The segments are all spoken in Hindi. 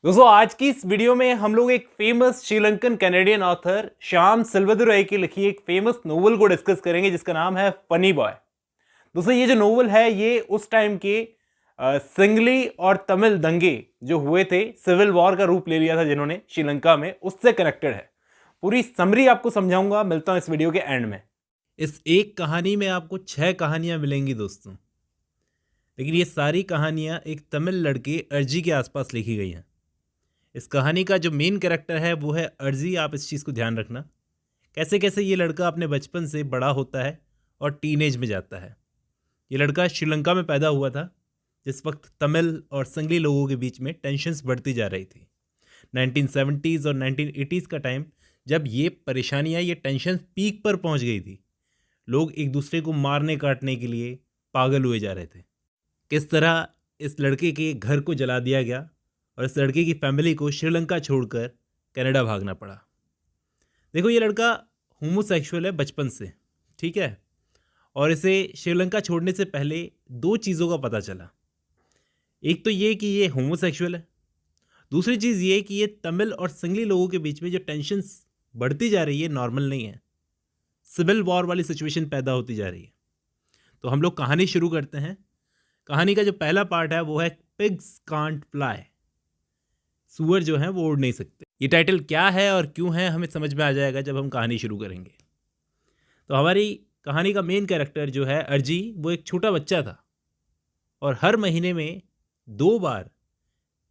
दोस्तों आज की इस वीडियो में हम लोग एक famous Sri Lankan Canadian author Shyam Selvadurai की लिखी एक फेमस नोवेल को डिस्कस करेंगे जिसका नाम है फनी बॉय। दोस्तों ये जो नोवेल है ये उस टाइम के सिंगली और तमिल दंगे जो हुए थे, सिविल वॉर का रूप ले लिया था जिन्होंने श्रीलंका में, उससे कनेक्टेड है। पूरी समरी आपको समझाऊंगा, मिलता हूं इस वीडियो के एंड में। इस एक कहानी में आपको 6 कहानियां मिलेंगी दोस्तों, लेकिन ये सारी कहानियां एक तमिल लड़के अर्जी के आसपास लिखी गई हैं। इस कहानी का जो मेन कैरेक्टर है वो है अर्जी। आप इस चीज़ को ध्यान रखना, कैसे कैसे ये लड़का अपने बचपन से बड़ा होता है और टीनेज में जाता है। ये लड़का श्रीलंका में पैदा हुआ था जिस वक्त तमिल और संगली लोगों के बीच में टेंशन्स बढ़ती जा रही थी। 1970s और 1980s का टाइम, जब ये परेशानियाँ, ये टेंशन पीक पर पहुंच गई थी। लोग एक दूसरे को मारने काटने के लिए पागल हुए जा रहे थे। किस तरह इस लड़के के घर को जला दिया गया और इस लड़के की फैमिली को श्रीलंका छोड़कर कनाडा भागना पड़ा। देखो, ये लड़का होमोसेक्सुअल है बचपन से, ठीक है, और इसे श्रीलंका छोड़ने से पहले दो चीज़ों का पता चला। एक तो ये कि ये होमोसेक्सुअल है, दूसरी चीज़ ये कि ये तमिल और संगली लोगों के बीच में जो टेंशन्स बढ़ती जा रही है नॉर्मल नहीं है, सिविल वॉर वाली सिचुएशन पैदा होती जा रही है। तो हम लोग कहानी शुरू करते हैं। कहानी का जो पहला पार्ट है वो है पिग्स कांट फ्लाई। सूअर जो हैं वो उड़ नहीं सकते। ये टाइटल क्या है और क्यों है हमें समझ में आ जाएगा जब हम कहानी शुरू करेंगे। तो हमारी कहानी का मेन कैरेक्टर जो है अर्जी, वो एक छोटा बच्चा था और हर महीने में 2 बार,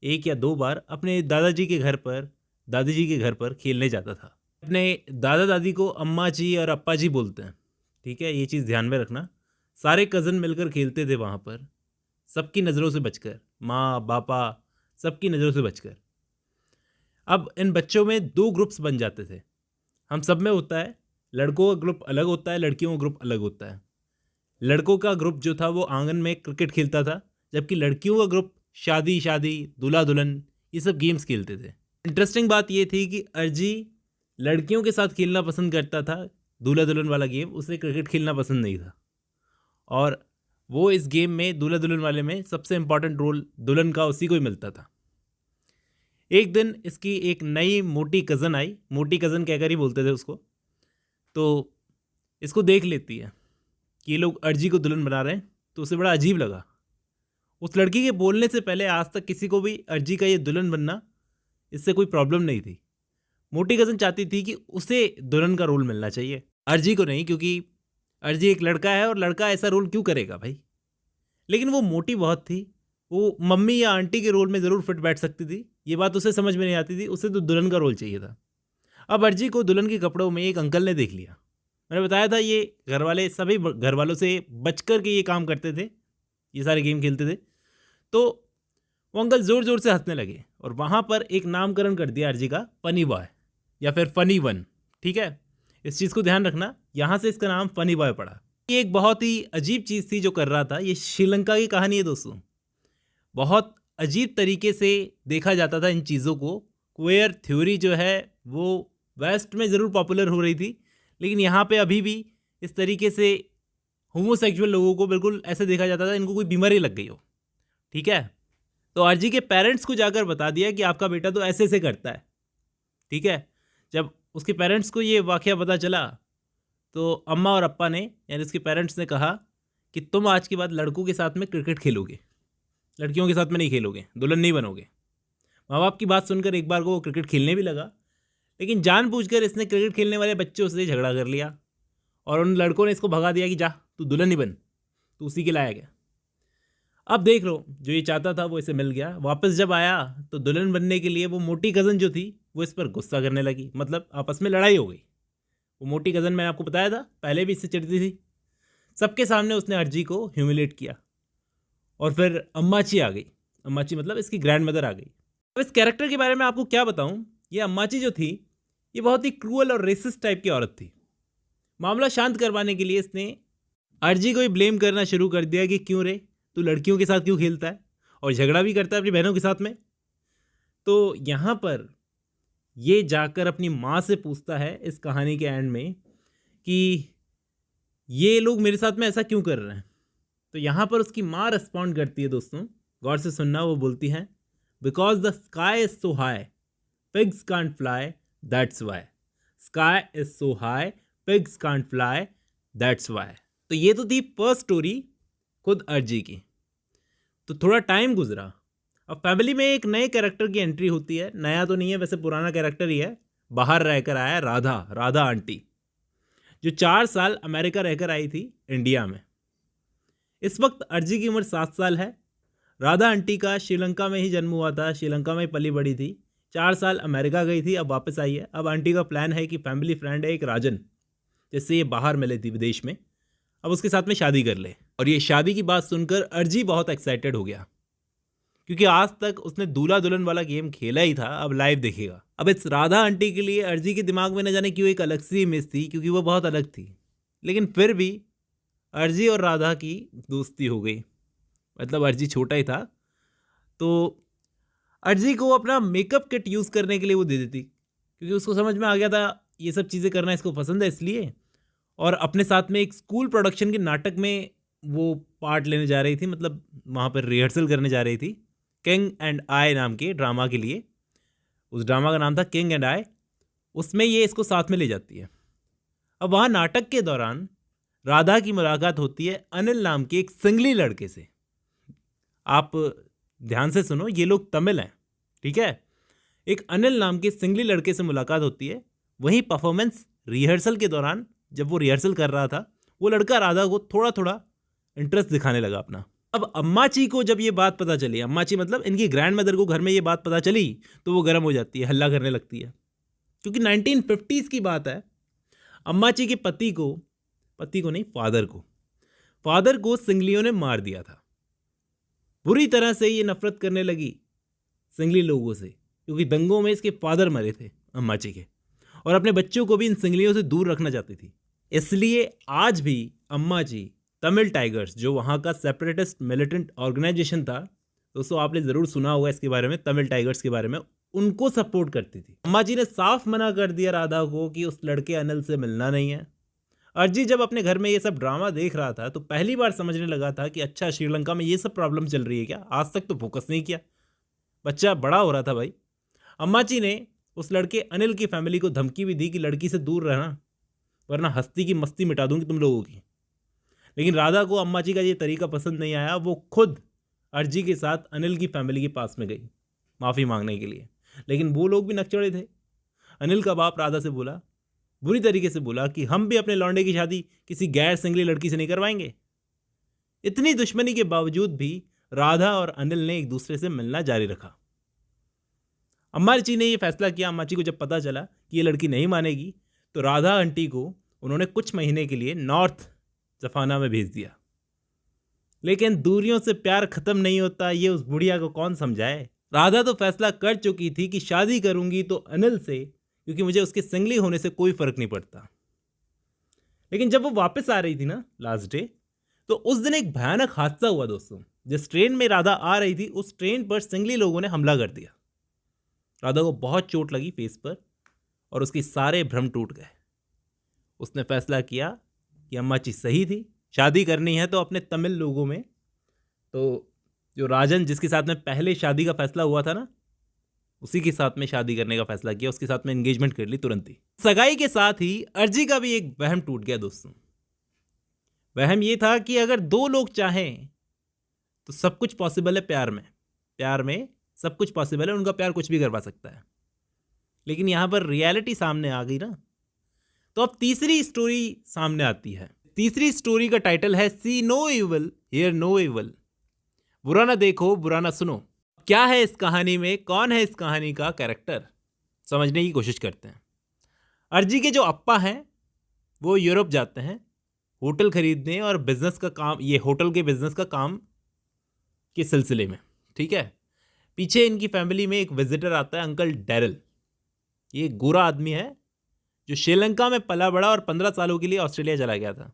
1 या 2 बार अपने दादाजी के घर पर, दादी जी के घर पर खेलने जाता था। अपने दादा दादी को अम्मा जी और अप्पा जी बोलते हैं, ठीक है, ये चीज़ ध्यान में रखना। सारे कज़न मिलकर खेलते थे वहाँ पर, सबकी नज़रों से बचकर, माँ बापा सबकी नज़रों से बचकर। अब इन बच्चों में 2 ग्रुप्स बन जाते थे। हम सब में होता है, लड़कों का ग्रुप अलग होता है, लड़कियों का ग्रुप अलग होता है। लड़कों का ग्रुप जो था वो आंगन में क्रिकेट खेलता था, जबकि लड़कियों का ग्रुप शादी शादी, दूल्हा दुल्हन, ये सब गेम्स खेलते थे। इंटरेस्टिंग बात ये थी कि अर्जी लड़कियों के साथ खेलना पसंद करता था, दूल्हा दुल्हन वाला गेम, उसे क्रिकेट खेलना पसंद नहीं था। और वो इस गेम में, दूल्हा दुल्हन वाले में, सबसे इम्पॉर्टेंट रोल दुल्हन का उसी को ही मिलता था। एक दिन इसकी एक नई मोटी कज़न आई, मोटी कज़न कहकर ही बोलते थे उसको। तो इसको देख लेती है कि ये लोग अर्जी को दुल्हन बना रहे हैं, तो उसे बड़ा अजीब लगा। उस लड़की के बोलने से पहले आज तक किसी को भी अर्जी का ये दुल्हन बनना, इससे कोई प्रॉब्लम नहीं थी। मोटी कज़न चाहती थी कि उसे दुल्हन का रोल मिलना चाहिए, अर्जी को नहीं, क्योंकि अर्जी एक लड़का है और लड़का ऐसा रोल क्यों करेगा भाई। लेकिन वो मोटी बहुत थी, वो मम्मी या आंटी के रोल में ज़रूर फिट बैठ सकती थी। ये बात उसे समझ में नहीं आती थी, उसे तो दुल्हन का रोल चाहिए था। अब अर्जी को दुल्हन के कपड़ों में एक अंकल ने देख लिया। मैंने बताया था ये घर वाले सभी घर वालों से बच कर के ये काम करते थे, ये सारे गेम खेलते थे। तो वो अंकल ज़ोर ज़ोर से हंसने लगे और वहाँ पर एक नामकरण कर दिया अर्जी का, फनी बॉय या फिर फनी वन, ठीक है। इस चीज़ को ध्यान रखना, यहाँ से इसका नाम फनी बॉय पड़ा। ये एक बहुत ही अजीब चीज़ थी जो कर रहा था। ये श्रीलंका की कहानी है दोस्तों। बहुत अजीब तरीके से देखा जाता था इन चीज़ों को। क्वेयर थ्योरी जो है वो वेस्ट में ज़रूर पॉपुलर हो रही थी, लेकिन यहाँ पे अभी भी इस तरीके से होमोसेक्सुअल लोगों को बिल्कुल ऐसे देखा जाता था इनको कोई बीमारी लग गई हो, ठीक है। तो आरजी के पेरेंट्स को जाकर बता दिया कि आपका बेटा तो ऐसे ऐसे करता है, ठीक है। जब उसके पेरेंट्स को ये वाक़या पता चला तो अम्मा और अप्पा ने, यानी उसके पेरेंट्स ने कहा कि तुम आज के बाद लड़कों के साथ में क्रिकेट खेलोगे, लड़कियों के साथ में नहीं खेलोगे, दुल्हन नहीं बनोगे। माँ बाप की बात सुनकर एक बार को वो क्रिकेट खेलने भी लगा, लेकिन जानबूझकर इसने क्रिकेट खेलने वाले बच्चों से झगड़ा कर लिया और उन लड़कों ने इसको भगा दिया कि जा तू दुल्हन ही बन, तू उसी के लायक है। अब देख लो, जो ये चाहता था वो इसे मिल गया। वापस जब आया तो दुल्हन बनने के लिए वो मोटी कज़न जो थी वो इस पर गुस्सा करने लगी, मतलब आपस में लड़ाई हो गई। वो मोटी कज़न मैंने आपको बताया था पहले भी इससे चिढ़ती थी। सबके सामने उसने अर्जी को ह्यूमिलेट किया और फिर अम्माची आ गई। अम्माची मतलब इसकी ग्रैंड मदर आ गई। अब इस कैरेक्टर के बारे में आपको क्या बताऊं, ये अम्माची जो थी ये बहुत ही क्रूअल और रेसिस्ट टाइप की औरत थी। मामला शांत करवाने के लिए इसने अर्जी को ही ब्लेम करना शुरू कर दिया कि क्यों रे, तू लड़कियों के साथ क्यों खेलता है और झगड़ा भी करता है अपनी बहनों के साथ में। तो यहाँ पर ये जाकर अपनी माँ से पूछता है इस कहानी के एंड में कि ये लोग मेरे साथ में ऐसा क्यों कर रहे हैं। तो यहाँ पर उसकी माँ रिस्पॉन्ड करती है दोस्तों, गौर से सुनना। वो बोलती हैं, because the sky is so high pigs can't fly, that's why. Sky is so high pigs can't fly, that's why. तो ये तो थी फर्स्ट स्टोरी खुद अर्जी की। तो थोड़ा टाइम गुजरा, अब फैमिली में एक नए कैरेक्टर की एंट्री होती है। नया तो नहीं है, वैसे पुराना कैरेक्टर ही है, बाहर रहकर आया राधा आंटी, जो 4 साल अमेरिका रहकर आई थी इंडिया में। इस वक्त अर्जी की उम्र 7 साल है। राधा आंटी का श्रीलंका में ही जन्म हुआ था, श्रीलंका में ही पली बड़ी थी। 4 साल अमेरिका गई थी, अब वापस आई है। अब आंटी का प्लान है कि फैमिली फ्रेंड है एक राजन, जिससे ये बाहर मिले थी विदेश में, अब उसके साथ में शादी कर ले। और ये शादी की बात सुनकर अर्जी बहुत एक्साइटेड हो गया, क्योंकि आज तक उसने दूल्हा दुल्हन वाला गेम खेला ही था, अब लाइव देखेगा। अब इस राधा आंटी के लिए अर्जी के दिमाग में न जाने क्यों एक अलग सी इमेज थी, क्योंकि वो बहुत अलग थी। लेकिन फिर भी अर्जी और राधा की दोस्ती हो गई। मतलब अर्जी छोटा ही था, तो अर्जी को अपना मेकअप किट यूज़ करने के लिए वो दे देती, क्योंकि उसको समझ में आ गया था ये सब चीज़ें करना इसको पसंद है इसलिए। और अपने साथ में एक स्कूल प्रोडक्शन के नाटक में वो पार्ट लेने जा रही थी, मतलब वहाँ पर रिहर्सल करने जा रही थी, किंग एंड आई नाम के ड्रामा के लिए। उस ड्रामा का नाम था किंग एंड आई। उसमें ये इसको साथ में ले जाती है। अब वहाँ नाटक के दौरान राधा की मुलाकात होती है अनिल नाम के एक सिंगली लड़के से। आप ध्यान से सुनो, ये लोग तमिल हैं, ठीक है। एक अनिल नाम के सिंगली लड़के से मुलाकात होती है। वहीं परफॉर्मेंस रिहर्सल के दौरान जब वो रिहर्सल कर रहा था, वो लड़का राधा को थोड़ा थोड़ा इंटरेस्ट दिखाने लगा अपना। अब अम्माची को जब ये बात पता चली, अम्माची मतलब इनकी ग्रैंड मदर को घर में ये बात पता चली, तो वो गर्म हो जाती है, हल्ला करने लगती है। क्योंकि 1950s की बात है। अम्माची के पति को नहीं, फादर को सिंगलियों ने मार दिया था। बुरी तरह से ये नफरत करने लगी सिंगली लोगों से, क्योंकि दंगों में इसके फादर मरे थे अम्माची के, और अपने बच्चों को भी इन सिंगलियों से दूर रखना चाहती थी। इसलिए आज भी अम्माची तमिल टाइगर्स, जो वहाँ का सेपरेटिस्ट मिलिटेंट ऑर्गेनाइजेशन था, दोस्तों आपने ज़रूर सुना होगा इसके बारे में, तमिल टाइगर्स के बारे में, उनको सपोर्ट करती थी। अम्माजी ने साफ मना कर दिया राधा को कि उस लड़के अनिल से मिलना नहीं है। अर्जी जब अपने घर में ये सब ड्रामा देख रहा था, तो पहली बार समझने लगा था कि अच्छा, श्रीलंका में ये सब प्रॉब्लम चल रही है क्या। आज तक तो फोकस नहीं किया, बच्चा बड़ा हो रहा था भाई। अम्माची ने उस लड़के अनिल की फैमिली को धमकी भी दी कि लड़की से दूर रहना, वरना हस्ती की मस्ती मिटा दूंगी तुम लोगों की। लेकिन राधा को अम्माची का ये तरीका पसंद नहीं आया। वो खुद अर्जी के साथ अनिल की फैमिली के पास में गई माफ़ी मांगने के लिए। लेकिन वो लोग भी नकचड़े थे। अनिल का बाप राधा से बोला, बुरी तरीके से बोला, कि हम भी अपने लौंडे की शादी किसी गैर सिंगली लड़की से नहीं करवाएंगे। इतनी दुश्मनी के बावजूद भी राधा और अनिल ने एक दूसरे से मिलना जारी रखा। अम्माची ने यह फैसला किया, अम्माची को जब पता चला कि ये लड़की नहीं मानेगी, तो राधा आंटी को उन्होंने कुछ महीने के लिए नॉर्थ जफाना में भेज दिया। लेकिन दूरियों से प्यार खत्म नहीं होता, ये उस बुढ़िया को कौन समझाए। राधा तो फैसला कर चुकी थी कि शादी करूंगी तो अनिल से, क्योंकि मुझे उसके सिंगली होने से कोई फर्क नहीं पड़ता। लेकिन जब वो वापस आ रही थी ना लास्ट डे, तो उस दिन एक भयानक हादसा हुआ दोस्तों। जिस ट्रेन में राधा आ रही थी, उस ट्रेन पर सिंगली लोगों ने हमला कर दिया। राधा को बहुत चोट लगी फेस पर, और उसके सारे भ्रम टूट गए। उसने फैसला किया कि अम्माची सही थी, शादी करनी है तो अपने तमिल लोगों में, तो जो राजन जिसके साथ में पहले शादी का फैसला हुआ था ना, उसी के साथ में शादी करने का फैसला किया, उसके साथ में एंगेजमेंट कर ली तुरंत ही। सगाई के साथ ही अर्जी का भी एक वहम टूट गया दोस्तों। वहम ये था कि अगर दो लोग चाहें तो सब कुछ पॉसिबल है। प्यार में सब कुछ पॉसिबल है, उनका प्यार कुछ भी करवा सकता है। लेकिन यहाँ पर रियलिटी सामने आ गई ना। तो अब तीसरी स्टोरी सामने आती है। तीसरी स्टोरी का टाइटल है see no evil hear no evil. बुरा ना देखो, बुरा ना सुनो। क्या है इस कहानी में, कौन है इस कहानी का कैरेक्टर, समझने की कोशिश करते हैं। अर्जी के जो अप्पा हैं वो यूरोप जाते हैं होटल खरीदने और बिजनेस का काम, ये होटल के बिजनेस का काम के सिलसिले में, ठीक है। पीछे इनकी फैमिली में एक विजिटर आता है, अंकल डैरल। ये एक गोरा आदमी है जो श्रीलंका में पला बड़ा और 15 सालों के लिए ऑस्ट्रेलिया चला गया था।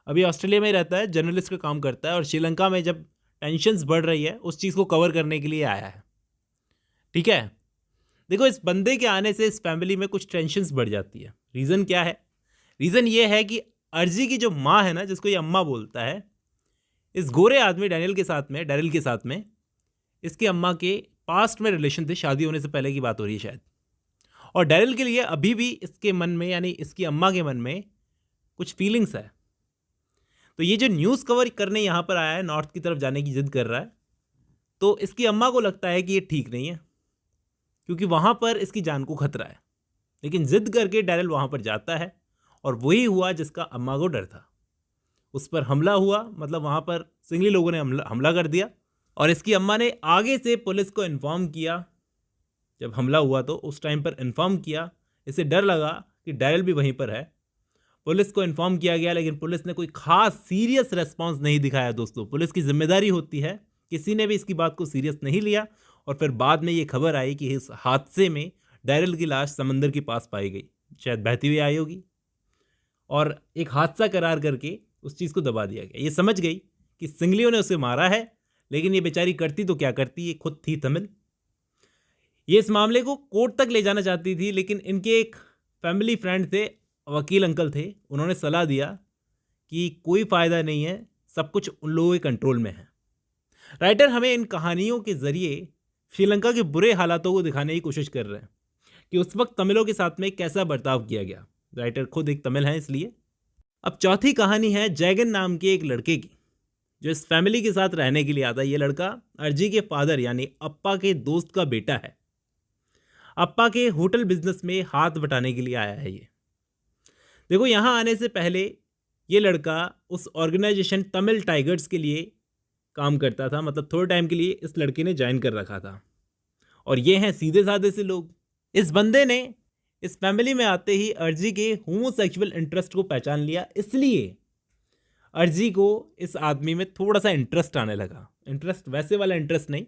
अभी ऑस्ट्रेलिया में ही रहता है, जर्नलिस्ट का काम करता है, और श्रीलंका में जब टेंशन्स बढ़ रही है उस चीज़ को कवर करने के लिए आया है, ठीक है। देखो, इस बंदे के आने से इस फैमिली में कुछ टेंशन्स बढ़ जाती है। रीज़न क्या है? रीज़न ये है कि अर्जी की जो माँ है ना, जिसको ये अम्मा बोलता है, इस गोरे आदमी डैनियल के साथ में इसकी अम्मा के पास्ट में रिलेशन थे, शादी होने से पहले की बात हो रही है शायद। और डैरिल के लिए अभी भी इसके मन में, यानी इसकी अम्मा के मन में कुछ फीलिंग्स है। तो ये जो न्यूज़ कवर करने यहाँ पर आया है, नॉर्थ की तरफ जाने की जिद कर रहा है, तो इसकी अम्मा को लगता है कि ये ठीक नहीं है क्योंकि वहाँ पर इसकी जान को खतरा है। लेकिन जिद करके डैरिल वहाँ पर जाता है और वही हुआ जिसका अम्मा को डर था। उस पर हमला हुआ, मतलब वहाँ पर सिंगली लोगों ने हमला कर दिया और इसकी अम्मा ने आगे से पुलिस को इन्फॉर्म किया। जब हमला हुआ तो उस टाइम पर इन्फॉर्म किया, इसे डर लगा कि डैरिल भी वहीं पर है। पुलिस को इन्फॉर्म किया गया, लेकिन पुलिस ने कोई खास सीरियस रेस्पॉन्स नहीं दिखाया। दोस्तों, पुलिस की जिम्मेदारी होती है, किसी ने भी इसकी बात को सीरियस नहीं लिया। और फिर बाद में ये खबर आई कि इस हादसे में डैरिल की लाश समंदर के पास पाई गई, शायद बहती हुई आई होगी, और एक हादसा करार करके उस चीज़ को दबा दिया गया। ये समझ गई कि सिंगलियों ने उसे मारा है, लेकिन ये बेचारी करती तो क्या करती, ये खुद थी तमिल। ये इस मामले को कोर्ट तक ले जाना चाहती थी, लेकिन इनके एक फैमिली फ्रेंड थे, वकील अंकल थे, उन्होंने सलाह दिया कि कोई फ़ायदा नहीं है, सब कुछ उन लोगों के कंट्रोल में है। राइटर हमें इन कहानियों के ज़रिए श्रीलंका के बुरे हालातों को दिखाने की कोशिश कर रहे हैं कि उस वक्त तमिलों के साथ में कैसा बर्ताव किया गया। राइटर खुद एक तमिल हैं इसलिए। अब चौथी कहानी है जैगन नाम के एक लड़के की, जो इस फैमिली के साथ रहने के लिए आता है। ये लड़का अर्जी के फादर यानी अप्पा के दोस्त का बेटा है। अप्पा के होटल बिजनेस में हाथ बटाने के लिए आया है ये। देखो, यहाँ आने से पहले ये लड़का उस ऑर्गेनाइजेशन तमिल टाइगर्स के लिए काम करता था, मतलब थोड़े टाइम के लिए इस लड़के ने ज्वाइन कर रखा था। और ये हैं सीधे साधे से लोग। इस बंदे ने इस फैमिली में आते ही अर्जी के होमोसेक्सुअल इंटरेस्ट को पहचान लिया, इसलिए अर्जी को इस आदमी में थोड़ा सा इंटरेस्ट आने लगा। इंटरेस्ट वैसे वाला इंटरेस्ट नहीं,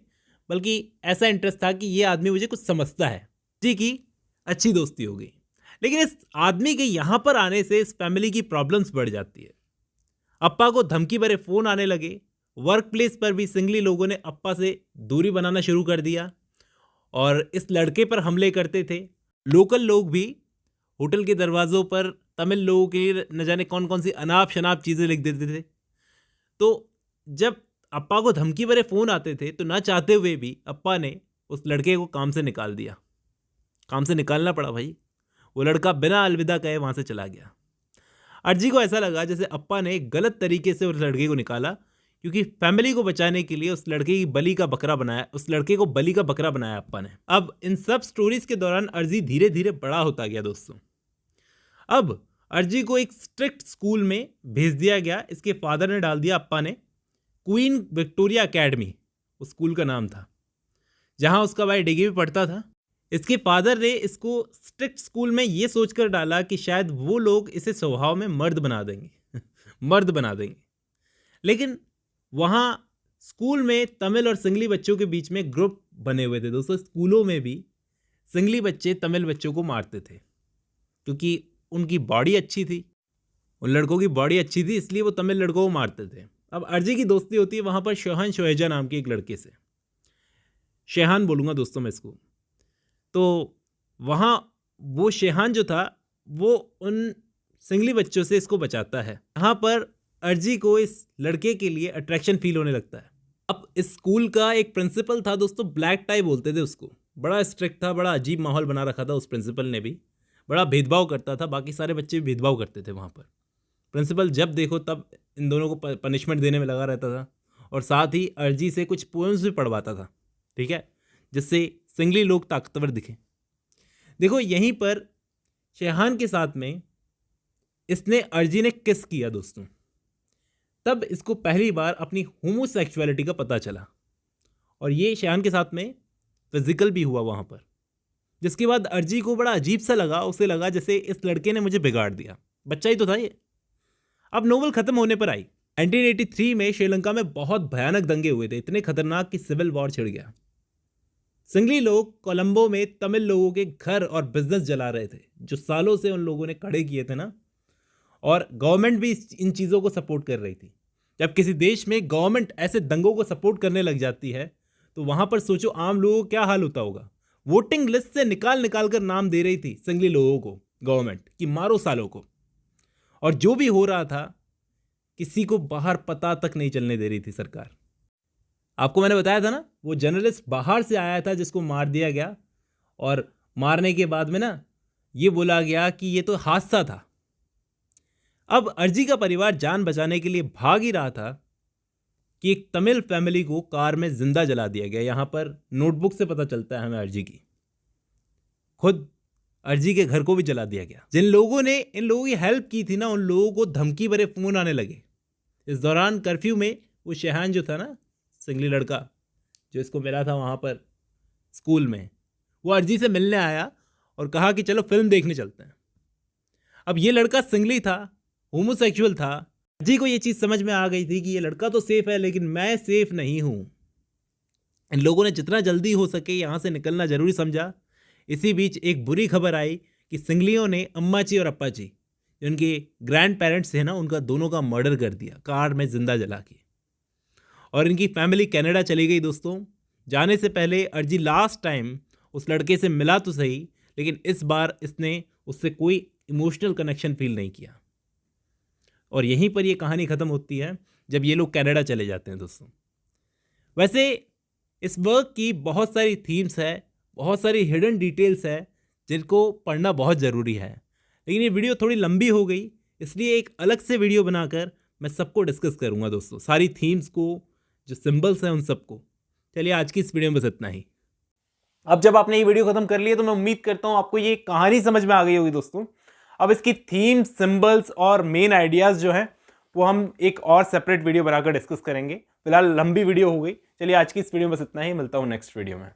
बल्कि ऐसा इंटरेस्ट था कि ये आदमी मुझे कुछ समझता है। अर्जी की अच्छी दोस्ती हो गई। लेकिन इस आदमी के यहाँ पर आने से इस फैमिली की प्रॉब्लम्स बढ़ जाती है। अप्पा को धमकी भरे फ़ोन आने लगे। वर्क प्लेस पर भी सिंगली लोगों ने अप्पा से दूरी बनाना शुरू कर दिया और इस लड़के पर हमले करते थे। लोकल लोग भी होटल के दरवाज़ों पर तमिल लोगों के लिए न जाने कौन कौन सी अनाप शनाप चीज़ें लिख देते थे। तो जब अप्पा को धमकी भरे फ़ोन आते थे तो ना चाहते हुए भी अप्पा ने उस लड़के को काम से निकाल दिया। काम से निकालना पड़ा भाई। वो लड़का बिना अलविदा कहे वहाँ से चला गया। अर्जी को ऐसा लगा जैसे अप्पा ने गलत तरीके से उस लड़के को निकाला, क्योंकि फैमिली को बचाने के लिए उस लड़के की बलि का बकरा बनाया, उस लड़के को बलि का बकरा बनाया अप्पा ने। अब इन सब स्टोरीज के दौरान अर्जी धीरे धीरे बड़ा होता गया दोस्तों। अब अर्जी को एक स्ट्रिक्ट स्कूल में भेज दिया गया। इसके फादर ने डाल दिया अप्पा ने क्वीन विक्टोरिया एकेडमी, उस स्कूल का नाम था, जहां उसका भाई डिग्री भी पढ़ता था। इसके फादर ने इसको स्ट्रिक्ट स्कूल में ये सोचकर डाला कि शायद वो लोग इसे स्वभाव में मर्द बना देंगे मर्द बना देंगे। लेकिन वहाँ स्कूल में तमिल और सिंगली बच्चों के बीच में ग्रुप बने हुए थे दोस्तों। स्कूलों में भी सिंगली बच्चे तमिल बच्चों को मारते थे क्योंकि उनकी बॉडी अच्छी थी, उन लड़कों की बॉडी अच्छी थी, इसलिए वो तमिल लड़कों को मारते थे। अब अर्जी की दोस्ती होती है वहाँ पर शोहन शोहेजा नाम के एक लड़के से, शेहान बोलूँगा दोस्तों मैं इसको। तो वहाँ वो शेहान जो था वो उन सिंगली बच्चों से इसको बचाता है। यहाँ पर अर्जी को इस लड़के के लिए अट्रैक्शन फील होने लगता है। अब इस स्कूल का एक प्रिंसिपल था दोस्तों, ब्लैक टाई बोलते थे उसको, बड़ा स्ट्रिक्ट था, बड़ा अजीब माहौल बना रखा था उस प्रिंसिपल ने भी, बड़ा भेदभाव करता था। बाकी सारे बच्चे भी भेदभाव करते थे वहाँ पर। प्रिंसिपल जब देखो तब इन दोनों को पनिशमेंट देने में लगा रहता था और साथ ही अर्जी से कुछ पोएम्स भी पढ़वाता था, ठीक है, जिससे सिंगली लोग ताकतवर दिखे। देखो, यहीं पर शेहान के साथ में इसने अर्जी ने किस किया दोस्तों, तब इसको पहली बार अपनी होमोसेक्सुअलिटी का पता चला और ये शेहान के साथ में फिजिकल भी हुआ वहाँ पर, जिसके बाद अर्जी को बड़ा अजीब सा लगा। उसे लगा जैसे इस लड़के ने मुझे बिगाड़ दिया, बच्चा ही तो था ये। अब नोवेल खत्म होने पर आई। 1983 में श्रीलंका में बहुत भयानक दंगे हुए थे, इतने खतरनाक कि सिविल वॉर छिड़ गया। सिंगली लोग कोलंबो में तमिल लोगों के घर और बिजनेस जला रहे थे, जो सालों से उन लोगों ने खड़े किए थे ना, और गवर्नमेंट भी इन चीज़ों को सपोर्ट कर रही थी। जब किसी देश में गवर्नमेंट ऐसे दंगों को सपोर्ट करने लग जाती है तो वहाँ पर सोचो आम लोगों का क्या हाल होता होगा। वोटिंग लिस्ट से निकाल कर नाम दे रही थी सिंगली लोगों को गवर्नमेंट कि मारो सालों को, और जो भी हो रहा था किसी को बाहर पता तक नहीं चलने दे रही थी सरकार। आपको मैंने बताया था ना, वो जर्नलिस्ट बाहर से आया था जिसको मार दिया गया, और मारने के बाद में ना ये बोला गया कि ये तो हादसा था। अब अर्जी का परिवार जान बचाने के लिए भाग ही रहा था कि एक तमिल फैमिली को कार में जिंदा जला दिया गया। यहाँ पर नोटबुक से पता चलता है हमें अर्जी की, खुद अर्जी के घर को भी जला दिया गया। जिन लोगों ने इन लोगों की हेल्प की थी ना, उन लोगों को धमकी भरे फोन आने लगे। इस दौरान कर्फ्यू में वो शेहान जो था ना, सिंगली लड़का जो इसको मिला था वहाँ पर स्कूल में, वो अर्जी से मिलने आया और कहा कि चलो फिल्म देखने चलते हैं। अब ये लड़का सिंगली था, होमोसेक्सुअल था। अर्जी को ये चीज़ समझ में आ गई थी कि ये लड़का तो सेफ है लेकिन मैं सेफ नहीं हूँ। इन लोगों ने जितना जल्दी हो सके यहाँ से निकलना जरूरी समझा। इसी बीच एक बुरी खबर आई कि सिंगलियों ने अम्माची और अप्पाची, जो उनके ग्रैंड पेरेंट्स थे ना, उनका दोनों का मर्डर कर दिया कार में जिंदा जला के। और इनकी फैमिली कनाडा चली गई दोस्तों। जाने से पहले अर्जी लास्ट टाइम उस लड़के से मिला तो सही, लेकिन इस बार इसने उससे कोई इमोशनल कनेक्शन फील नहीं किया। और यहीं पर ये कहानी ख़त्म होती है जब ये लोग कनाडा चले जाते हैं दोस्तों। वैसे इस वर्क की बहुत सारी थीम्स है, बहुत सारी हिडन डिटेल्स है जिनको पढ़ना बहुत ज़रूरी है, लेकिन ये वीडियो थोड़ी लंबी हो गई, इसलिए एक अलग से वीडियो बनाकर मैं सबको डिस्कस करूँगा दोस्तों, सारी थीम्स को, जो सिंबल्स हैं उन सबको। चलिए आज की इस वीडियो में बस इतना ही। अब जब आपने ये वीडियो खत्म कर लिया तो मैं उम्मीद करता हूं आपको ये कहानी समझ में आ गई होगी दोस्तों। अब इसकी थीम, सिंबल्स और मेन आइडियाज जो हैं वो हम एक और सेपरेट वीडियो बनाकर डिस्कस करेंगे। फिलहाल लंबी वीडियो हो गई। चलिए आज की इस वीडियो में बस इतना ही, मिलता हूं नेक्स्ट वीडियो में।